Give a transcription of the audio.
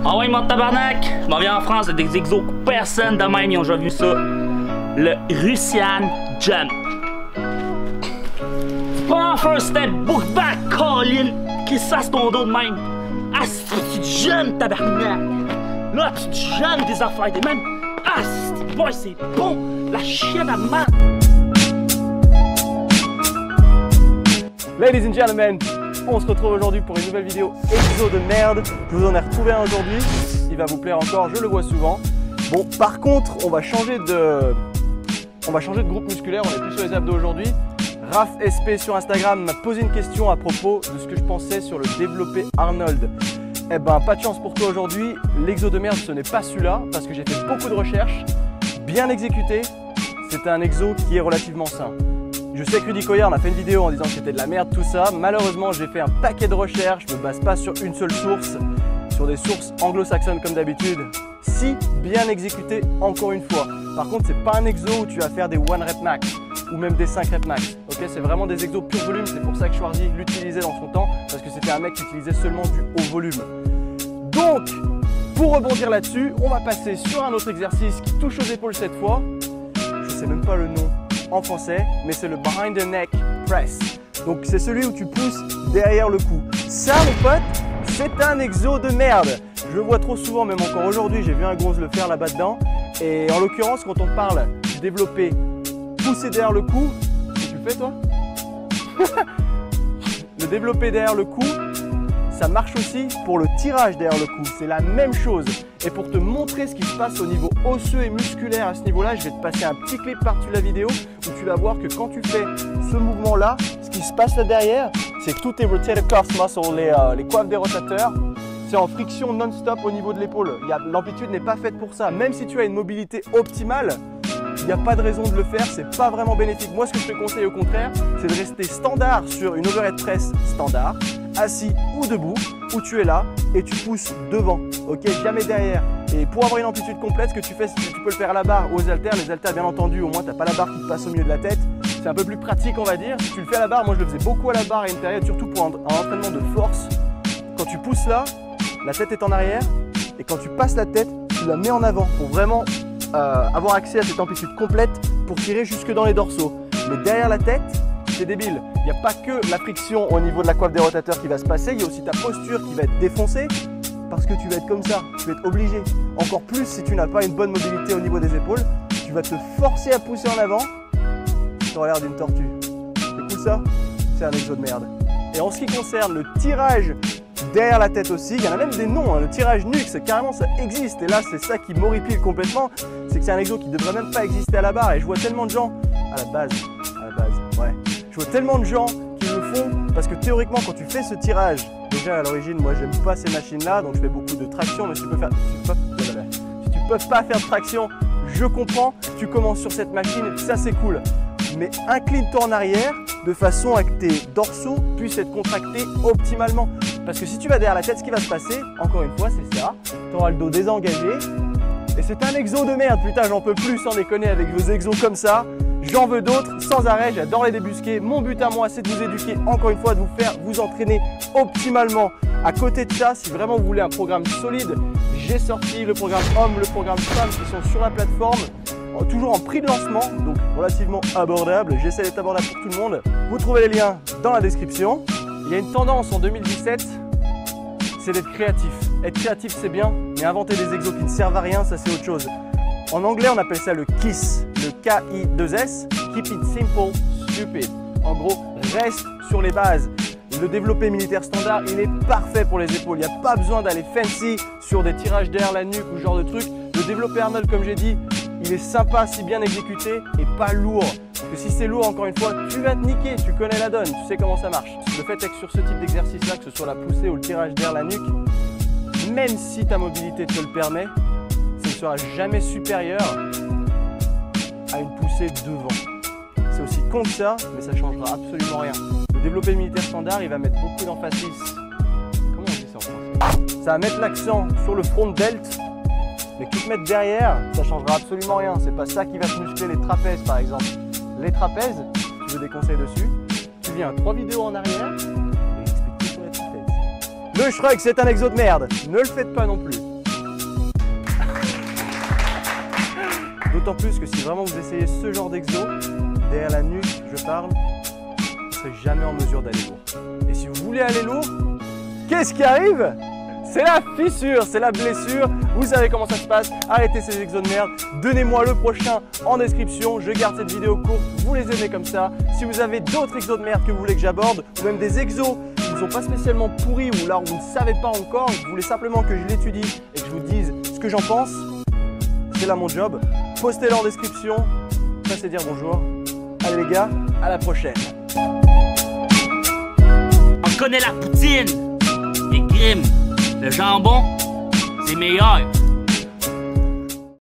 Ah ouais, mon tabarnak! Je m'en viens en France, des exos que personne de même, ils ont déjà vu ça. Le Russian Jump. C'est pas un first step, book back, Colin! Qu'est-ce que ça, c'est ton dos de même? Ah, tu jump, tabarnak! Là, tu jump des affaires, des mêmes. Ah, boy, c'est bon! La chienne à main! Ladies and gentlemen, on se retrouve aujourd'hui pour une nouvelle vidéo exo de merde. Je vous en ai retrouvé un aujourd'hui, il va vous plaire encore, je le vois souvent. Bon, par contre, on va changer de groupe musculaire, on est plus sur les abdos aujourd'hui. Raph SP sur Instagram m'a posé une question à propos de ce que je pensais sur le développé Arnold. Eh ben, pas de chance pour toi aujourd'hui, l'exo de merde ce n'est pas celui-là, parce que j'ai fait beaucoup de recherches, bien exécuté, c'est un exo qui est relativement sain. Je sais que Rudy Koya a fait une vidéo en disant que c'était de la merde tout ça. Malheureusement, j'ai fait un paquet de recherches. Je ne me base pas sur une seule source, sur des sources anglo-saxonnes comme d'habitude. Si bien exécuté, encore une fois. Par contre, c'est pas un exo où tu vas faire des 1 rep max ou même des 5 rep max. Okay, c'est vraiment des exos pur volume. C'est pour ça que Schwarzy l'utilisait dans son temps, parce que c'était un mec qui utilisait seulement du haut volume. Donc, pour rebondir là-dessus, on va passer sur un autre exercice qui touche aux épaules cette fois. Je sais même pas le nom en français, mais c'est le behind the neck press. Donc c'est celui où tu pousses derrière le cou. Ça, mon pote, c'est un exo de merde. Je le vois trop souvent, même encore aujourd'hui, j'ai vu un gros le faire là-bas dedans. Et en l'occurrence, quand on parle du développé pousser derrière le cou, tu le fais toi? Le développé derrière le cou, ça marche aussi pour le tirage derrière le cou. C'est la même chose. Et pour te montrer ce qui se passe au niveau osseux et musculaire à ce niveau-là, je vais te passer un petit clip par-dessus la vidéo où tu vas voir que quand tu fais ce mouvement-là, ce qui se passe là derrière, c'est que tous tes rotator cuff muscles, les coifes des rotateurs, c'est en friction non-stop au niveau de l'épaule. L'amplitude n'est pas faite pour ça. Même si tu as une mobilité optimale, il n'y a pas de raison de le faire, c'est pas vraiment bénéfique. Moi, ce que je te conseille au contraire, c'est de rester standard sur une overhead press standard, assis ou debout, où tu es là et tu pousses devant, ok, jamais derrière. Et pour avoir une amplitude complète, ce que tu fais, tu peux le faire à la barre ou aux haltères. Les haltères, bien entendu, au moins tu n'as pas la barre qui te passe au milieu de la tête. C'est un peu plus pratique, on va dire. Si tu le fais à la barre, moi je le faisais beaucoup à la barre à une période, surtout pour un entraînement de force. Quand tu pousses là, la tête est en arrière et quand tu passes la tête, tu la mets en avant pour vraiment avoir accès à cette amplitude complète pour tirer jusque dans les dorsaux. Mais derrière la tête, c'est débile. Il n'y a pas que la friction au niveau de la coiffe des rotateurs qui va se passer, il y a aussi ta posture qui va être défoncée parce que tu vas être comme ça, tu vas être obligé. Encore plus si tu n'as pas une bonne mobilité au niveau des épaules, tu vas te forcer à pousser en avant, tu auras l'air d'une tortue. C'est cool ça? C'est un exo de merde. Et en ce qui concerne le tirage derrière la tête aussi, il y en a même des noms, hein. Le tirage nuque, carrément ça existe. Et là, c'est ça qui m'horripile complètement, c'est que c'est un exo qui ne devrait même pas exister à la barre. Et je vois tellement de gens, à la base, ouais. Je vois tellement de gens qui le font parce que théoriquement, quand tu fais ce tirage, déjà à l'origine, moi j'aime pas ces machines-là, donc je fais beaucoup de traction, mais si tu peux pas faire de traction, je comprends, tu commences sur cette machine, ça c'est cool. Mais incline-toi en arrière de façon à que tes dorsaux puissent être contractés optimalement. Parce que si tu vas derrière la tête, ce qui va se passer, encore une fois, c'est ça, tu auras le dos désengagé. Et c'est un exo de merde, putain, j'en peux plus sans déconner avec vos exos comme ça. J'en veux d'autres, sans arrêt, j'adore les débusquer. Mon but à moi, c'est de vous éduquer, encore une fois, de vous faire vous entraîner optimalement. À côté de ça, si vraiment vous voulez un programme solide, j'ai sorti le programme homme, le programme femme qui sont sur la plateforme. Toujours en prix de lancement, donc relativement abordable. J'essaie d'être abordable pour tout le monde. Vous trouvez les liens dans la description. Il y a une tendance en 2017, c'est d'être créatif. Être créatif, c'est bien, mais inventer des exos qui ne servent à rien, ça c'est autre chose. En anglais, on appelle ça le KISS, le K-I-2-S, Keep It Simple, Stupid. En gros, reste sur les bases. Le développé militaire standard, il est parfait pour les épaules. Il n'y a pas besoin d'aller fancy sur des tirages derrière la nuque ou ce genre de truc. Le développé Arnold, comme j'ai dit, il est sympa si bien exécuté et pas lourd. Parce que si c'est lourd, encore une fois, tu vas te niquer, tu connais la donne, tu sais comment ça marche. Le fait est que sur ce type d'exercice-là, que ce soit la poussée ou le tirage derrière la nuque, même si ta mobilité te le permet, ça ne sera jamais supérieur à une poussée devant. C'est aussi con que ça, mais ça ne changera absolument rien. Le développé militaire standard, il va mettre beaucoup d'emphasis. Comment on dit ça en français? Ça va mettre l'accent sur le front delt. Mais que tu te mettes derrière, ça ne changera absolument rien. C'est pas ça qui va te muscler les trapèzes par exemple. Les trapèzes, tu veux des conseils dessus, tu viens 3 vidéos en arrière et j'explique tout sur les trapèzes. Le shrug, c'est un exo de merde. Ne le faites pas non plus. D'autant plus que si vraiment vous essayez ce genre d'exo, derrière la nuque, je parle, vous ne serez jamais en mesure d'aller lourd. Et si vous voulez aller lourd, qu'est-ce qui arrive? C'est la fissure, c'est la blessure. Vous savez comment ça se passe. Arrêtez ces exos de merde. Donnez-moi le prochain en description. Je garde cette vidéo courte. Vous les aimez comme ça. Si vous avez d'autres exos de merde que vous voulez que j'aborde, ou même des exos qui ne sont pas spécialement pourris ou là où vous ne savez pas encore, vous voulez simplement que je l'étudie et que je vous dise ce que j'en pense, c'est là mon job. Postez-le en description. Passez dire bonjour. Allez les gars, à la prochaine. On connaît la poutine, les crimes, le jambon, c'est meilleur.